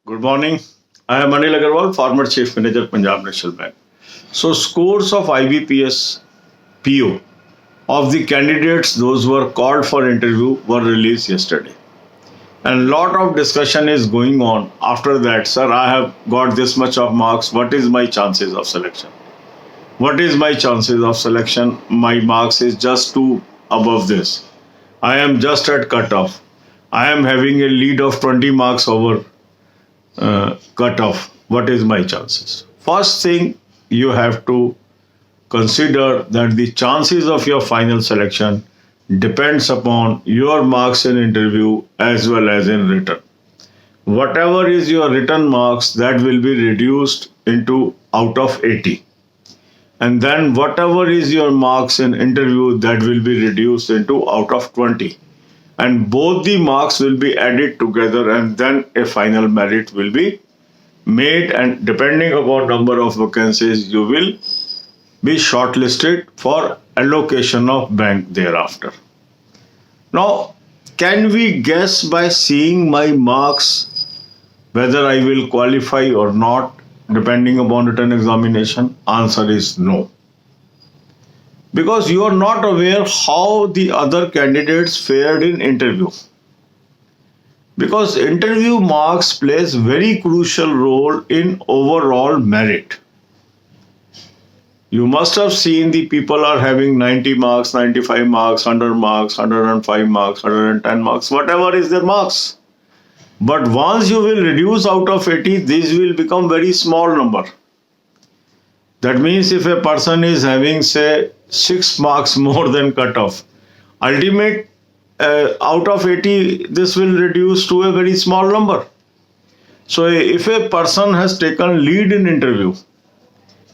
Good morning. I am Anil Agarwal, former Chief Manager, Punjab National Bank. So, scores of IBPS PO of the candidates, those who were called for interview, were released yesterday. And lot of discussion is going on after that. Sir, I have got this much of marks. What is my chances of selection? What is my chances of selection? My marks is just two above this. I am just at cutoff. I am having a lead of 20 marks over cutoff. What is my chances? First thing, you have to consider that the chances of your final selection depends upon your marks in interview as well as in written. Whatever is your written marks, that will be reduced into out of 80, and then whatever is your marks in interview, that will be reduced into out of 20, and both the marks will be added together, and then a final merit will be made, and depending upon number of vacancies, you will be shortlisted for allocation of bank thereafter. Now, can we guess by seeing my marks whether I will qualify or not depending upon written examination? Answer is no. Because you are not aware how the other candidates fared in interview. Because interview marks plays very crucial role in overall merit. You must have seen the people are having 90 marks, 95 marks, 100 marks, 105 marks, 110 marks, whatever is their marks. But once you will reduce out of 80, these will become very small number. That means if a person is having, say, 6 marks more than cutoff, ultimate out of 80, this will reduce to a very small number. So if a person has taken lead in interview,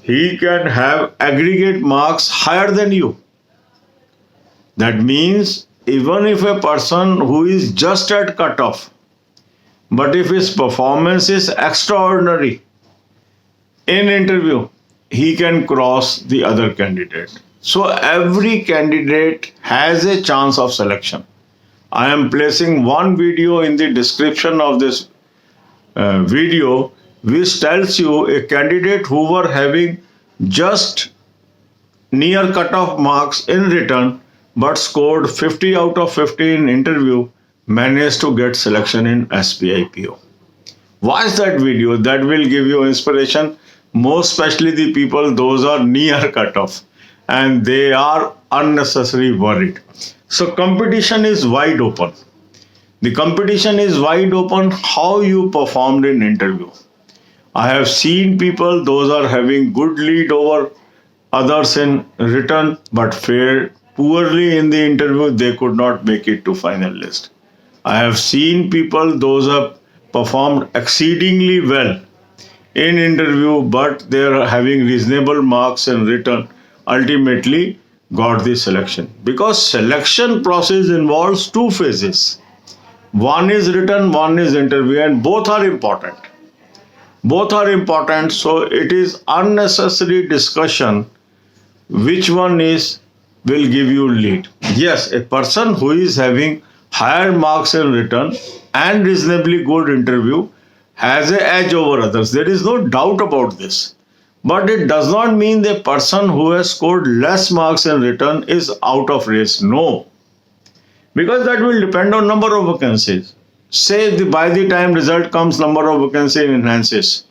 he can have aggregate marks higher than you. That means even if a person who is just at cutoff, but if his performance is extraordinary in interview, he can cross the other candidate. So every candidate has a chance of selection. I am placing one video in the description of this video which tells you a candidate who were having just near cutoff marks in written but scored 50 out of 50 in interview managed to get selection in SBI PO. Watch that video, that will give you inspiration, most especially the people those are near cutoff and they are unnecessarily worried. So competition is wide open. The competition is wide open how you performed in interview. I have seen people, those are having good lead over others in written but fared poorly in the interview, they could not make it to final list. I have seen people, those have performed exceedingly well in interview but they are having reasonable marks in written, ultimately got the selection. Because selection process involves two phases. One is written, one is interview, and both are important. Both are important, so it is unnecessary discussion which one is will give you lead. Yes, a person who is having higher marks in written and reasonably good interview has an edge over others. There is no doubt about this. But it does not mean the person who has scored less marks in written is out of race. No. Because that will depend on number of vacancies. Say by the time result comes, number of vacancies enhances.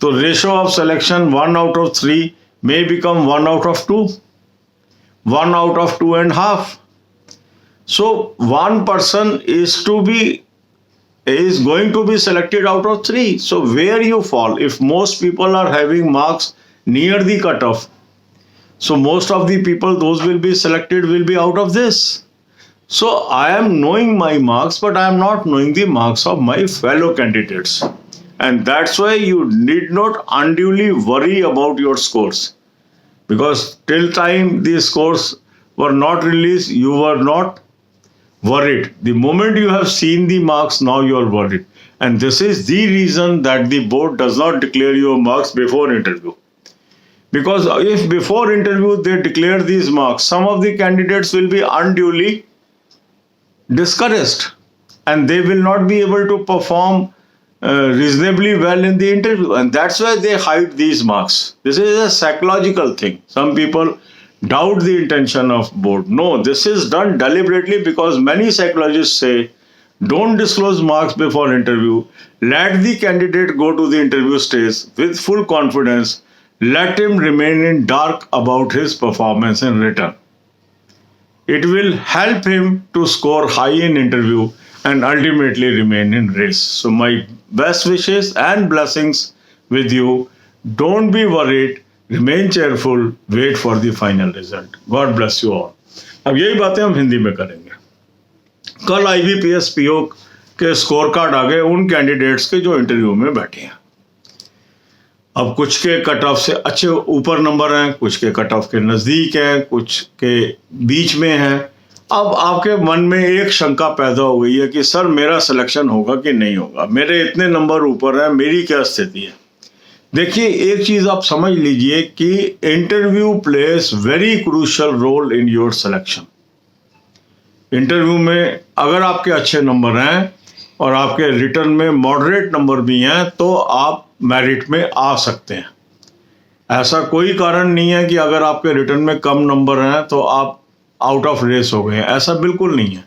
So ratio of selection 1 out of 3 may become 1 out of 2. 1 out of 2.5. So one person is going to be selected out of 3. So where you fall, if most people are having marks near the cutoff, so most of the people those will be selected will be out of this. So I am knowing my marks, but I am not knowing the marks of my fellow candidates. And that's why you need not unduly worry about your scores. Because till time these scores were not released, you were not worried. The moment you have seen the marks, now you are worried. And this is the reason that the board does not declare your marks before interview. Because if before interview they declare these marks, some of the candidates will be unduly discouraged and they will not be able to perform reasonably well in the interview, and that's why they hide these marks. This is a psychological thing. Some people doubt the intention of board. No, this is done deliberately because many psychologists say don't disclose marks before interview. Let the candidate go to the interview stage with full confidence. Let him remain in dark about his performance in written. It will help him to score high in interview and ultimately remain in race. So my best wishes and blessings with you. Don't be worried. Remain cheerful. Wait for the final result. God bless you all. अब यही बातें हम हिंदी में करेंगे. कल IBPS PO के score card आ गए उन कैंडिडेट्स के जो इंटरव्यू में बैठे हैं. अब कुछ के कट ऑफ से अच्छे ऊपर नंबर हैं, कुछ के कट ऑफ के नज़दीक हैं, कुछ के बीच में हैं. अब आपके मन में एक शंका पैदा हो गई है कि सर मेरा सिलेक्शन होगा कि नहीं होगा, मेरे इतने नंबर ऊपर हैं, मेरी क्या स्थिति है. देखिए, एक चीज़ आप समझ लीजिए कि interview plays very crucial role in your selection. Interview में अगर आपके अच्छे नंबर हैं और आपके रिटर्न में मॉडरेट नंबर भी हैं तो आप मेरिट में आ सकते हैं. ऐसा कोई कारण नहीं है कि अगर आपके रिटर्न में कम नंबर हैं तो आप आउट ऑफ रेस हो गए हैं. ऐसा बिल्कुल नहीं है.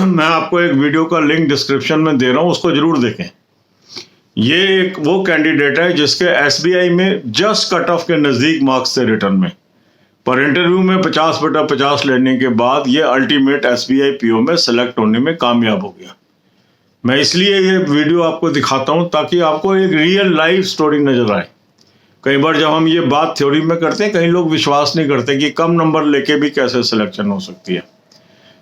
मैं आपको एक वीडियो का लिंक डिस्क्रिप्शन में दे रहा हूँ, उसको जरूर देखें. ये एक वो कैंडिडेट है जिसके SBI में जस्ट कट ऑफ के नज़दीक मार्क्स थे रिटर्न में, पर इंटरव्यू में 50/50 लेने के बाद ये अल्टीमेट SBI PO में सेलेक्ट होने में कामयाब हो गया. मैं इसलिए ये वीडियो आपको दिखाता हूँ ताकि आपको एक रियल लाइफ स्टोरी नज़र आए. कई बार जब हम ये बात थ्योरी में करते हैं, कई लोग विश्वास नहीं करते कि कम नंबर लेके भी कैसे सिलेक्शन हो सकती है.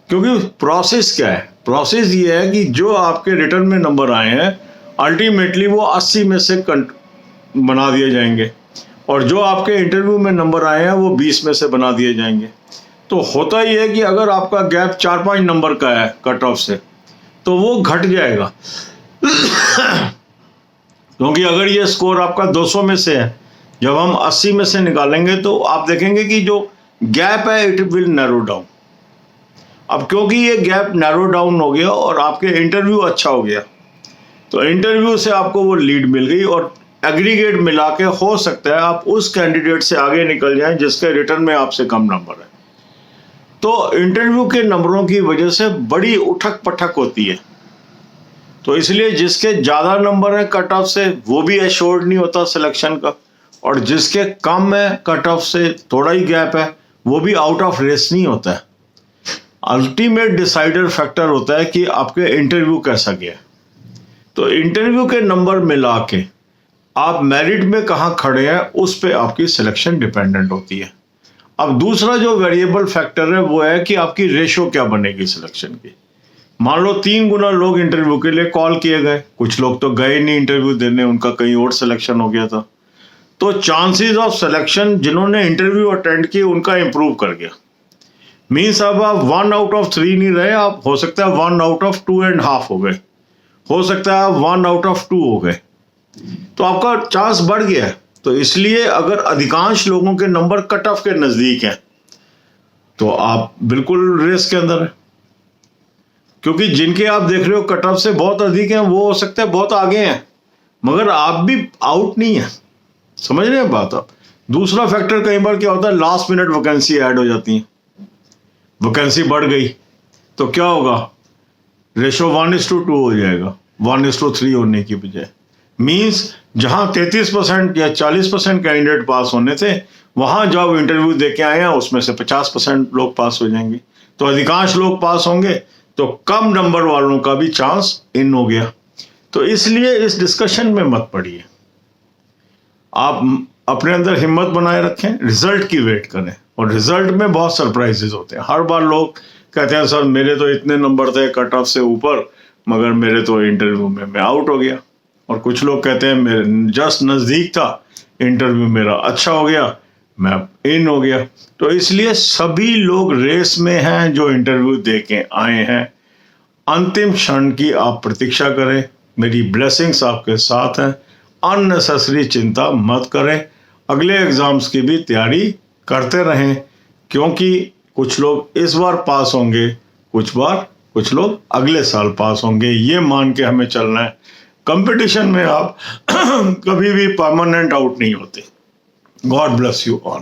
क्योंकि प्रोसेस क्या है? प्रोसेस ये है कि जो आपके रिटर्न में नंबर आए हैं अल्टीमेटली वो 80 में से बना दिए जाएंगे और जो आपके इंटरव्यू में नंबर आए हैं वो 20 में से बना दिए जाएंगे. तो होता ही है कि अगर आपका गैप 4-5 नंबर का है कट ऑफ से तो वो घट जाएगा. क्योंकि अगर ये स्कोर आपका 200 में से है, जब हम 80 में से निकालेंगे तो आप देखेंगे कि जो गैप है इट विल नैरो डाउन. अब क्योंकि ये गैप नैरो डाउन हो गया और आपके इंटरव्यू अच्छा हो गया तो इंटरव्यू से आपको वो लीड मिल गई और एग्रीगेट मिला के हो सकता है आप उस कैंडिडेट से आगे निकल जाएं जिसके रिटर्न में आपसे कम नंबर है. तो इंटरव्यू के नंबरों की वजह से बड़ी उठक पटक होती है. तो इसलिए जिसके ज़्यादा नंबर हैं कट ऑफ से वो भी एश्योर्ड नहीं होता सिलेक्शन का, और जिसके कम है कट ऑफ से थोड़ा ही गैप है वो भी आउट ऑफ रेस नहीं होता है. अल्टीमेट डिसाइडर फैक्टर होता है कि आपके इंटरव्यू कैसा गया. तो इंटरव्यू के नंबर मिला के आप मेरिट में कहाँ खड़े हैं उस पे आपकी सिलेक्शन डिपेंडेंट होती है. अब दूसरा जो वेरिएबल फैक्टर है वो है कि आपकी रेशो क्या बनेगी सिलेक्शन की. मान लो 3 गुना लोग इंटरव्यू के लिए कॉल किए गए, कुछ लोग तो गए नहीं इंटरव्यू देने, उनका कहीं और सिलेक्शन हो गया था, तो चांसेस ऑफ सिलेक्शन जिन्होंने इंटरव्यू अटेंड किए उनका इंप्रूव कर गया. मीन्स अब आप 1 आउट ऑफ 3 नहीं रहे, आप हो सकता है 1 आउट ऑफ 2.5 हो गए, हो सकता है आप 1 आउट ऑफ 2 हो गए. तो आपका चांस बढ़ गया है. तो इसलिए अगर अधिकांश लोगों के नंबर कट ऑफ के नज़दीक हैं तो आप बिल्कुल रेस के अंदर है. क्योंकि जिनके आप देख रहे हो कट ऑफ से बहुत अधिक हैं वो हो सकता है बहुत आगे हैं, मगर आप भी आउट नहीं है. समझ रहे हैं बात आप. दूसरा फैक्टर कई बार क्या होता है, लास्ट मिनट वैकेंसी ऐड हो जाती है, वैकेंसी बढ़ गई तो क्या होगा, रेशो 1:2 हो जाएगा 1:3 होने की बजाय. मीन्स जहां 33% या 40% कैंडिडेट पास होने थे वहां जब इंटरव्यू दे के आए हैं उसमें से 50% लोग पास हो जाएंगे. तो अधिकांश लोग पास होंगे तो कम नंबर वालों का भी चांस इन हो गया. तो इसलिए इस डिस्कशन में मत पड़िए. आप अपने अंदर हिम्मत बनाए रखें, रिजल्ट की वेट करें, और रिजल्ट में बहुत सरप्राइजेस होते हैं. हर बार लोग कहते हैं सर मेरे तो इतने नंबर थे कट ऑफ से ऊपर मगर मेरे तो इंटरव्यू में मैं आउट हो गया. और कुछ लोग कहते हैं मेरे जस्ट नज़दीक था, इंटरव्यू मेरा अच्छा हो गया, मैं इन हो गया. तो इसलिए सभी लोग रेस में हैं जो इंटरव्यू दे के आए हैं. अंतिम क्षण की आप प्रतीक्षा करें. मेरी ब्लेसिंग्स आपके साथ हैं. अननेसेसरी चिंता मत करें. अगले एग्ज़ाम्स की भी तैयारी करते रहें, क्योंकि कुछ लोग इस बार पास होंगे, कुछ लोग अगले साल पास होंगे. ये मान के हमें चलना है. कंपटीशन में आप कभी भी परमानेंट आउट नहीं होते. God bless you all.